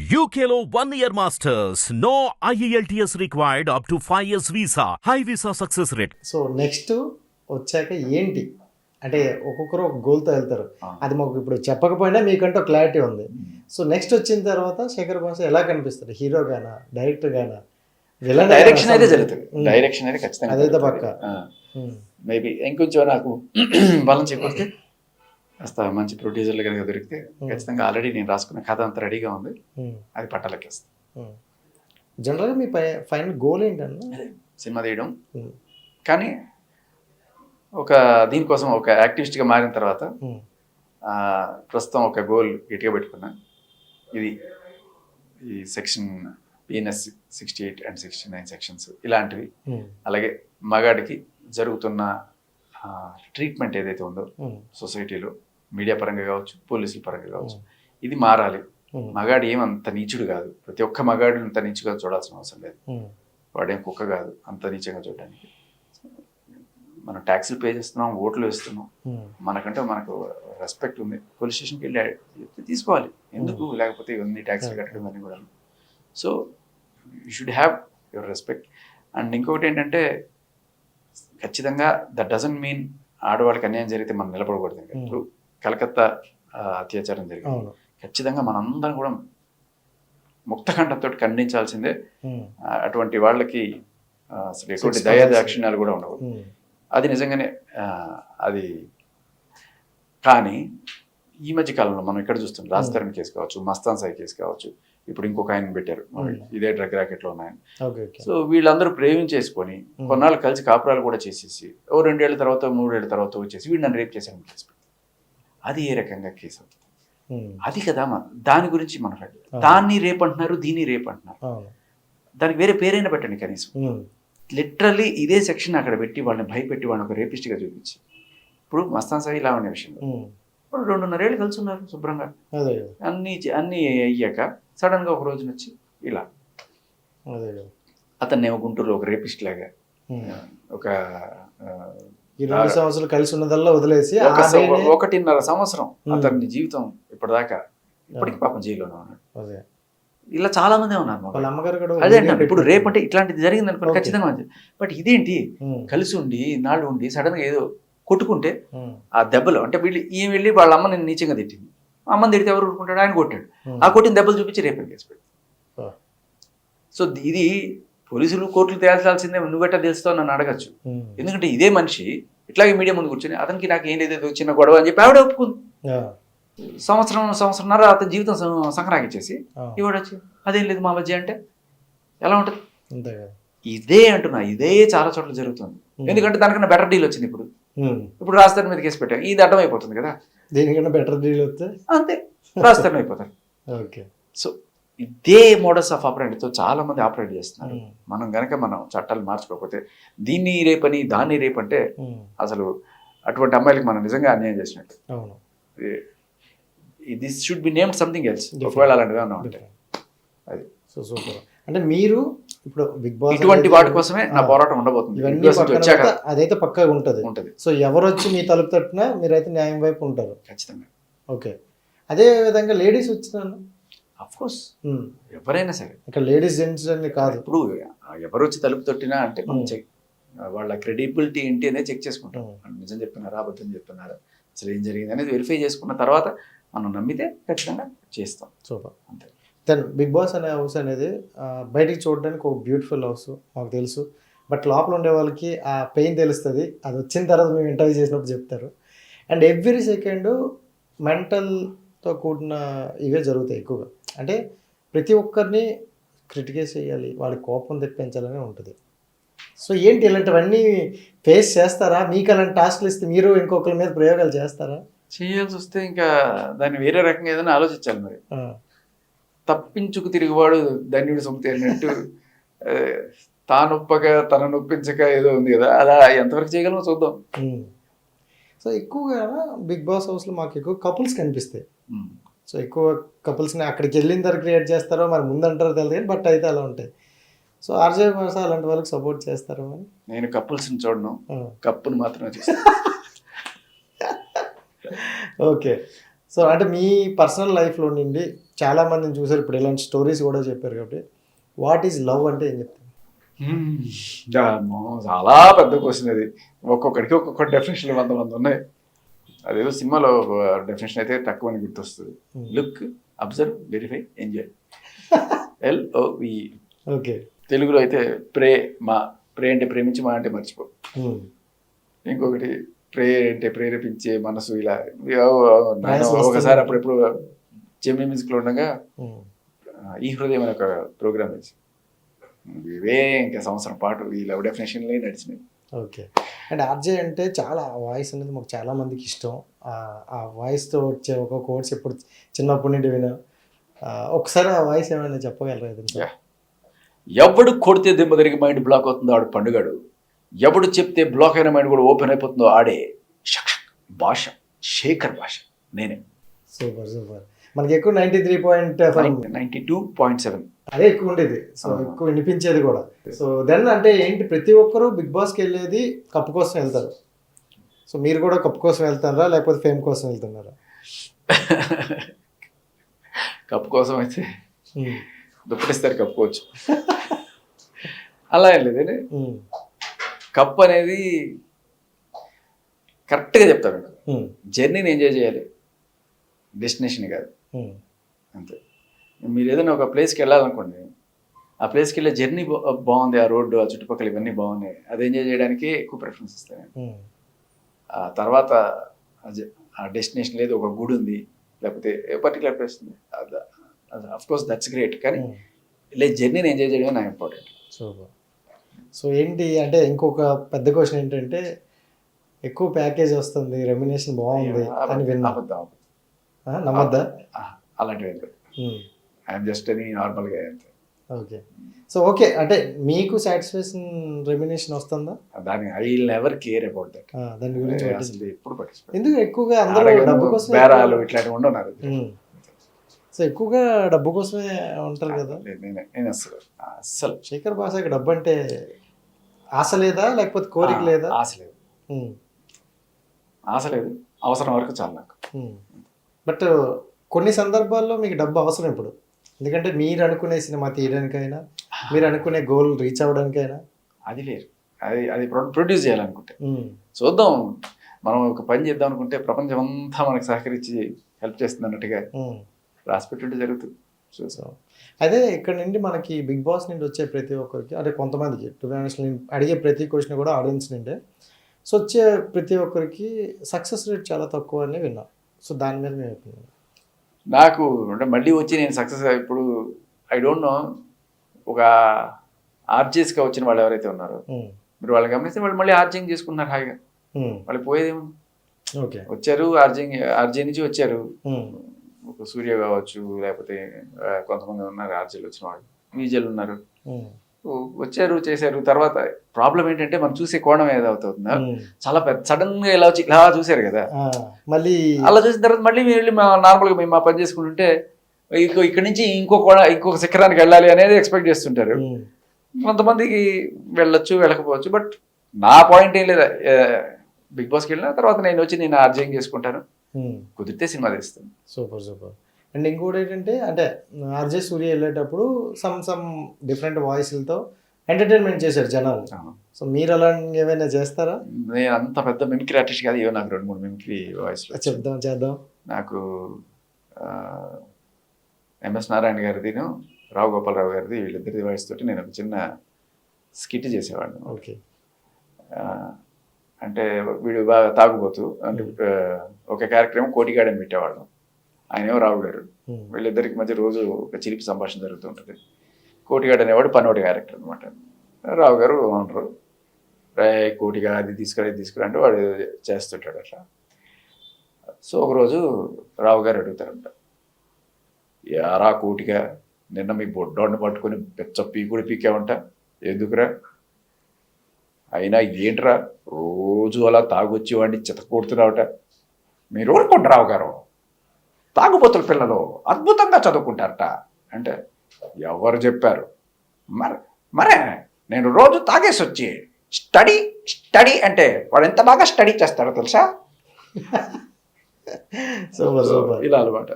UKLO 1 year masters. No IELTS required up to 5 years visa. High visa success rate. So next వచ్చాక ఏంటి అంటే ఒక్కొక్కరు ఒక గోల్తో వెళ్తారు. అది మాకు ఇప్పుడు చెప్పకపోయినా మీకంటే ఒక క్లారిటీ ఉంది. సో నెక్స్ట్ వచ్చిన తర్వాత శేఖర్ భాష ఎలా కనిపిస్తారు? హీరో గానా, డైరెక్టర్ గానా, విలన్? డైరెక్షన్ అయితే జరుగుతుంది. డైరెక్షన్ అయితే ఖచ్చితంగా అదైతే పక్క. మేబీ ఇంకొంచెం నాకు బలం చేకూరితే కాస్త మంచి ప్రొడ్యూసర్లు కనుక దొరికితే ఖచ్చితంగా ఆల్రెడీ నేను రాసుకున్న కథ అంతా రెడీగా ఉంది, అది పట్టాలకి వస్తుంది. జనరల్గా మీ ఫైనల్ గోల్ ఏంటన్నా? సినిమా తీయడం. కానీ ఒక దీనికోసం ఒక యాక్టివిస్ట్గా మారిన తర్వాత ప్రస్తుతం ఒక గోల్ గట్టిగా పెట్టుకున్నా. ఇది ఈ సెక్షన్ PNS 68 and 69 సెక్షన్స్ ఇలాంటివి, అలాగే మగాడికి జరుగుతున్న ట్రీట్మెంట్ ఏదైతే ఉందో సొసైటీలో, మీడియా పరంగా కావచ్చు, పోలీసుల పరంగా కావచ్చు, ఇది మారాలి. మగాడు ఏమంత నీచుడు కాదు. ప్రతి ఒక్క మగాడు అంత నీచుగా చూడాల్సిన అవసరం లేదు. వాడేం కుక్క కాదు అంత నీచంగా చూడడానికి. మనం ట్యాక్సీలు పే చేస్తున్నాం, ఓట్లు వేస్తున్నాం, మనకంటే మనకు రెస్పెక్ట్ ఉంది. పోలీస్ స్టేషన్కి వెళ్ళి తీసుకోవాలి, ఎందుకు లేకపోతే ఇవన్నీ ట్యాక్సీలు కట్టడం అన్నీ కూడా. So you should have your respect. And ఇంకొకటి ఏంటంటే, ఖచ్చితంగా దట్ డజంట్ మీన్ ఆడవాళ్ళకి అన్యాయం జరిగితే మనం నిలబడకూడదు. ఇప్పుడు కలకత్తా అత్యాచారం జరిగింది, ఖచ్చితంగా మనందరం కూడా ముక్తఖండంతో ఖండించాల్సిందే. అటువంటి వాళ్ళకి అసలు ఎటువంటి దయాదాక్షిణ్యాలు కూడా ఉండవు. అది నిజంగానే అది. కానీ ఈ మధ్య కాలంలో మనం ఇక్కడ చూస్తున్నాం, రాజధాని కేసు కావచ్చు, మస్తాన్ సాయి కేసు కావచ్చు, ఇప్పుడు ఇంకొక ఆయన పెట్టారు, ఇదే డ్రగ్ ర్యాకెట్లో ఉన్నాయని. సో వీళ్ళందరూ ప్రేమించేసుకొని కొన్నాళ్ళు కలిసి కాపురాలు కూడా చేసేసి 2 ఏళ్ల తర్వాత 3 ఏళ్ల తర్వాత వచ్చేసి వీడు నన్ను రేప్ చేశాను కేసు పెట్టి, అది ఏ రకంగా కేసు అవుతుంది? అది కదా దాని గురించి మాట్లాడాలి. దాన్ని రేప్ అంటున్నారు, దీన్ని రేప్ అంటున్నారు. దానికి వేరే పేరైనా పెట్టండి కనీసం. లిటరల్లీ ఇదే సెక్షన్ అక్కడ పెట్టి వాళ్ళని భయపెట్టి వాళ్ళని ఒక రేపిస్ట్గా చూపించి, ఇప్పుడు మస్తాన్ సాయి ఇలా ఉండే విషయంలో ఇప్పుడు 2.5 ఏళ్ళు కలిసి ఉన్నారు శుభ్రంగా, అన్నీ అయ్యాక సడన్గా ఒక రోజున వచ్చి ఇలా అతన్ని గుంటూరులో ఒక రేపిస్ట్ లాగా ఒక 20 సంవత్సరాలు కలిసి ఉన్నదల్లా వదిలేసి 1.5 సంవత్సరం అతని జీవితం ఇప్పటిదాకా, ఇప్పటికి పాపం జైల్లోనే ఉన్నాడు. ఇలా చాలా మంది ఉన్నారు. అదే అంటారు, ఇప్పుడు రేపు అంటే ఇట్లాంటిది జరిగింది అనుకోండి ఖచ్చితంగా మంచిది. బట్ ఇదేంటి, కలిసి ఉండి నాళ్ళు ఉండి సడన్గా ఏదో కొట్టుకుంటే ఆ దెబ్బలు అంటే వీళ్ళు ఈమె వెళ్ళి వాళ్ళ అమ్మ నేను నీచంగా తిట్టింది, అమ్మని తిడితే ఎవరు ఊరుకుంటాడు, ఆయన కొట్టాడు, ఆ కొట్టిన దెబ్బలు చూపించి రేపు కేసు పెట్టాడు. సో ఇది పోలీసులు కోర్టులు తేల్చాల్సిందే, నువ్వెట్టా తెలుస్తావు నన్ను అడగచ్చు. ఎందుకంటే ఇదే మనిషి ఇట్లాగే మీడియా ముందు కూర్చొని అతనికి నాకు ఏం లేదో చిన్న గొడవ అని చెప్పి ఆవిడ ఒప్పుకుంది. సంవత్సరంన్నర అతని జీవితం సంక్రాంతించేసి ఇవాడు వచ్చి అదేం లేదు మా మధ్య అంటే ఎలా ఉంటుంది? ఇదే అంటున్నా, ఇదే చాలా చోట్ల జరుగుతుంది. ఎందుకంటే దానికన్నా బెటర్ డీల్ వచ్చింది. ఇప్పుడు రాజధాని మీద కేసు పెట్టాం, ఇది అడ్డం అయిపోతుంది కదా. దీనికన్నా బెటర్ డీల్ వస్తే అంతే రాజధాని అయిపోతారు. సో ఇదే మోడల్స్ ఆఫ్ ఆపరేట్తో చాలా మంది ఆపరేట్ చేస్తున్నారు. మనం గనక మనం చట్టాలు మార్చుకోకపోతే దీన్ని రేపని దాన్ని రేపంటే అసలు అటువంటి అమ్మాయిలకి మనం నిజంగా అన్యాయం చేసినట్టు. This should be named something else ఒకవేళ అలాంటివి ఏమన్నా ఉంటే. అది సో సూపర్. అంటే మీరు ఇప్పుడు బిగ్ బాస్ ఇటువంటి వాటి కోసమే నా పోరాటం ఉండబోతుంది. అదైతే పక్కాగా ఉంటుంది. సో ఎవరు వచ్చి మీ తలుపు తట్టినా మీరైతే న్యాయం వైపు ఉంటారు ఖచ్చితంగా. ఓకే. అదే విధంగా లేడీస్ వచ్చినా అఫ్ కోర్స్ ఎవరైనా సరే, ఇక్కడ లేడీస్ జెంట్స్ అని కాదు. ఇప్పుడు ఎవరు వచ్చి తలుపు తట్టినా అంటే మనం చెక్ వాళ్ళ క్రెడిబిలిటీ ఏంటి అనేది చెక్ చేసుకుంటాం. నిజం చెప్తున్నారా, అబద్ధం చెప్తున్నారా, అసలు ఏం జరిగింది అనేది వెరిఫై చేసుకున్న తర్వాత మనం నమ్మితే ఖచ్చితంగా చేస్తాం. సూపర్. అంతే. దెన్ బిగ్ బాస్ అనే హౌస్ అనేది బయటికి చూడడానికి ఒక బ్యూటిఫుల్ హౌస్ మాకు తెలుసు. బట్ లోపల ఉండే వాళ్ళకి ఆ పెయిన్ తెలుస్తుంది, అది వచ్చిన తర్వాత మేము ఇంటర్వ్యూ చేసినప్పుడు చెప్తారు. అండ్ ఎవ్రీ సెకండ్ మెంటల్తో కూడిన ఇవే జరుగుతాయి ఎక్కువగా. అంటే ప్రతి ఒక్కరిని క్రిటికైజ్ చేయాలి, వాళ్ళకి కోపం తెప్పించాలని ఉంటుంది. సో ఏంటి ఇలాంటివన్నీ ఫేస్ చేస్తారా? మీకు అలాంటి టాస్క్లు ఇస్తే మీరు ఇంకొకరి మీద ప్రయోగాలు చేస్తారా? చేయాల్సి వస్తే ఇంకా దాన్ని వేరే రకంగా ఏదైనా ఆలోచించాలి. మరి తప్పించుకు తిరిగివాడు ధన్యుడు సొమ్మితే అన్నట్టు తానొప్పక తన నొప్పించక ఏదో ఉంది కదా, అలా ఎంతవరకు చేయగలమో చూద్దాం. సో ఎక్కువగా బిగ్ బాస్ హౌస్లో మాకు ఎక్కువ కపుల్స్ కనిపిస్తాయి. సో ఎక్కువ కపుల్స్ని అక్కడికి వెళ్ళిన తర్వాత క్రియేట్ చేస్తారో మరి ముందంటారో తెలియదు కానీ బట్ అయితే అలా ఉంటాయి. సో ఆర్జే భాష అలాంటి వాళ్ళకి సపోర్ట్ చేస్తారో అని. నేను కపుల్స్ని చూడను, కప్పును మాత్రమే చూస్తాను. ఓకే. సో అంటే మీ పర్సనల్ లైఫ్లో నుండి చాలా మందిని చూసారు, ఇప్పుడు ఇలాంటి స్టోరీస్ కూడా చెప్పారు కాబట్టి వాట్ ఈజ్ లవ్ అంటే ఏం చెప్తారు? చాలా పెద్ద క్వశ్చన్ అది. ఒక్కొక్కడికి ఒక్కొక్క డెఫినేషన్ 100 ఉన్నాయి. అదేదో సినిమాలో డెఫినేషన్ అయితే తక్కువ అని గుర్తొస్తుంది. Look, observe, verify, enjoy. LOVE. Okay. తెలుగులో అయితే ప్రే అంటే ప్రేమించి, మా అంటే మర్చిపో. ఇంకొకటి ప్రే అంటే ప్రేరేపించే మనసు. ఇలా ఒకసారి అప్పుడెప్పుడు జెమిని మ్యూజిక్లో ఉండగా ఈ హృదయం అనే ఒక ప్రోగ్రామ్ వేసి ఇవే ఇంకా సంవత్సరం పాటు ఈ లవ్ డెఫినేషన్లే నడిచినాయి. ఓకే. అండ్ ఆర్జే అంటే చాలా వాయిస్ అనేది మాకు చాలా మందికి ఇష్టం. ఆ వాయిస్తో వచ్చే ఒక కోర్స్ ఎప్పుడు చిన్నప్పటి నుండి వినా. ఒకసారి ఆ వాయిస్ ఏమైనా చెప్పగలరా? ఏదైనా? ఎవడు కొడితే దిమ్మ తిరిగి మైండ్ బ్లాక్ అవుతుందో ఆడు పండుగాడు, ఎవడు చెప్తే బ్లాక్ అయిన మైండ్ కూడా ఓపెన్ అయిపోతుందో ఆడే భాష, శేఖర్ భాష, నేనే. Super super. మనకి ఎక్కువ 93.5, 92.7 అదే ఎక్కువ ఉండేది. సో ఎక్కువ వినిపించేది కూడా. సో దెన్ అంటే ఏంటి, ప్రతి ఒక్కరు బిగ్ బాస్కి వెళ్ళేది కప్పు కోసం వెళ్తారు. సో మీరు కూడా కప్పు కోసం వెళ్తున్నారా లేకపోతే ఫేమ్ కోసం వెళ్తున్నారా? కప్పు కోసం అయితే దుప్పటిస్తారు, కప్పుకోవచ్చు. అలా ఏం లేదండి. కప్పు అనేది కరెక్ట్గా చెప్తాను మీకు, జర్నీని ఎంజాయ్ చేయాలి, డెస్టినేషన్ కాదు. అంతే. మీరు ఏదైనా ఒక ప్లేస్కి వెళ్ళాలనుకోండి, ఆ ప్లేస్కి వెళ్ళే జర్నీ బాగుంది, ఆ రోడ్డు, ఆ చుట్టుపక్కల ఇవన్నీ బాగున్నాయి, అది ఎంజాయ్ చేయడానికి ఎక్కువ ప్రిఫరెన్స్ ఇస్తాను. ఆ తర్వాత ఆ డెస్టినేషన్ లేదు, ఒక గుడి ఉంది, లేకపోతే పర్టికులర్ ప్లేస్ ఉంది, అఫ్కోర్స్ దట్స్ గ్రేట్, కానీ ఇలా జర్నీని ఎంజాయ్ చేయడమే నాకు ఇంపార్టెంట్. సూపర్. సో ఏంటి అంటే ఇంకొక పెద్ద క్వశ్చన్ ఏంటంటే, ఎక్కువ ప్యాకేజ్ వస్తుంది, రెమ్యునేషన్ బాగుంది అని విన్నా, నమ్మద్దా? అలాంటివి ఏంటి, ఐఎమ్ జస్ట్ అని నార్మల్గా అంతే. ఓకే. సో ఓకే, అంటే మీకు సాటిస్ఫాక్షన్ రెమ్యునేషన్ వస్తుందా? దాని I will never care about that. దాని గురించి అసలు ఎప్పుడు పట్టించుకో. ఎందుకు ఎక్కువగా అందరూ డబ్బు కోసం, బేరాలు ఇట్లాంటివి ఉండవు. సో ఎక్కువగా డబ్బు కోసమే ఉంటారు కదా. నేను అస్సలు శేఖర్ భాషకి డబ్బు అంటే ఆశ లేదా లేకపోతే కోరిక లేదా? ఆశ లేదు, ఆశ లేదు, అవసరం వరకు చాలు నాకు. బట్ కొన్ని సందర్భాల్లో మీకు డబ్బు అవసరం ఇప్పుడు, ఎందుకంటే మీరు అనుకునే సినిమా తీయడానికైనా, మీరు అనుకునే గోల్ రీచ్ అవ్వడానికైనా. అది వేరు, అది ప్రొడ్యూస్ చేయాలనుకుంటే. చూద్దాం, మనం ఒక పని చేద్దాం అనుకుంటే ప్రపంచం అంతా మనకు సహకరించి హెల్ప్ చేస్తుంది అన్నట్టుగా రాసిపెట్టుంటే జరుగుతుంది. సో అదే ఇక్కడ నుండి మనకి బిగ్ బాస్ నుండి వచ్చే ప్రతి ఒక్కరికి, అంటే కొంతమందికి టు బి ఆనెస్ట్ నేను అడిగే ప్రతి క్వశ్చన్ కూడా ఆడియన్స్ నుండే. సో వచ్చే ప్రతి ఒక్కరికి సక్సెస్ రేట్ చాలా తక్కువ అని విన్నా. సో దాని మీద మేము ఒపీనియన్. నాకు అంటే మళ్ళీ వచ్చి నేను సక్సెస్ ఇప్పుడు ఐ డోంట్ నో, ఒక ఆర్జేస్గా వచ్చిన వాళ్ళు ఎవరైతే ఉన్నారో మీరు వాళ్ళు గమనిస్తే వాళ్ళు మళ్ళీ ఆర్జింగ్ చేసుకున్నారు హాయిగా. వాళ్ళు పోయేదేమో, ఓకే వచ్చారు ఆర్జే నుంచి వచ్చారు, ఒక సూర్య కావచ్చు, లేకపోతే కొంతమంది ఉన్నారు ఆర్జేలు వచ్చిన వాళ్ళు, విజయలు ఉన్నారు, వచ్చారు చేశారు. తర్వాత ప్రాబ్లం ఏంటంటే మనం చూసే కోణం ఏదవుతుందా, చాలా పెద్ద సడన్ గా ఇలా వచ్చి ఇలా చూసారు కదా, మళ్ళీ అలా చూసిన తర్వాత మళ్ళీ మీరు వెళ్ళి నార్మల్గా మేము మా పని చేసుకుంటుంటే ఇక్కడ నుంచి ఇంకొక శిఖరానికి వెళ్ళాలి అనేది ఎక్స్పెక్ట్ చేస్తుంటారు. కొంతమందికి వెళ్ళొచ్చు, వెళ్ళకపోవచ్చు. బట్ నా పాయింట్ ఏం లేదా, బిగ్ బాస్కి వెళ్ళిన తర్వాత నేను వచ్చి నేను ఆర్జేయింగ్ చేసుకుంటాను, కుదిరితే సినిమా తీస్తాను. Super super. అండ్ ఇంకోటి ఏంటంటే, అంటే ఆర్జే సూర్య వెళ్ళేటప్పుడు సమ్ డిఫరెంట్ వాయిస్లతో ఎంటర్టైన్మెంట్ చేశారు జనాలు. సో మీరు అలా ఏమైనా చేస్తారా? నేను అంత పెద్ద మిమిక్రీ ఆర్టిస్ట్ కాదు, ఏవో నాకు 2-3 మిమిక్రీ వాయిస్లు చేద్దాం. నాకు MS నారాయణ గారిదిను రావు గోపాలరావు గారిది, వీళ్ళిద్దరి వాయిస్ తోటి నేను ఒక చిన్న స్కిట్ చేసేవాడిని. ఓకే. అంటే వీడు బాగా తాగుబోతు, అంటే ఒక క్యారెక్టర్ ఏమో కోటిగాడని పెట్టేవాళ్ళం, ఆయన ఏమో రావు గారు. వీళ్ళిద్దరికి మధ్య రోజు ఒక చిలిపి సంభాషణ జరుగుతూ ఉంటుంది. కోటిగాడు అనేవాడు పనోటి క్యారెక్టర్ అనమాట. రావు గారు ఉంటారు, కోటిగా అది తీసుకురా అంటే వాడు చేస్తుంటాడు అట్లా. సో ఒకరోజు రావు గారు అడుగుతారంట, యారా కోటిగా, నిన్న మీ బొడ్డోడిని పట్టుకొని పెచ్చ పీకుడు పీకావంట, ఎందుకురా? అయినా ఏంట్రా రోజు అలా తాగొచ్చి వాడిని చితకొడుతున్నావుట, మీరు ఊరుకోండి రావు గారు, తాగుబోతుల పిల్లలు అద్భుతంగా చదువుకుంటారట అంటే, ఎవరు చెప్పారు? మరే నేను రోజు తాగేసి వచ్చి స్టడీ అంటే వాడు ఎంత బాగా స్టడీ చేస్తారో తెలుసా? Super super. ఇలా అనమాట.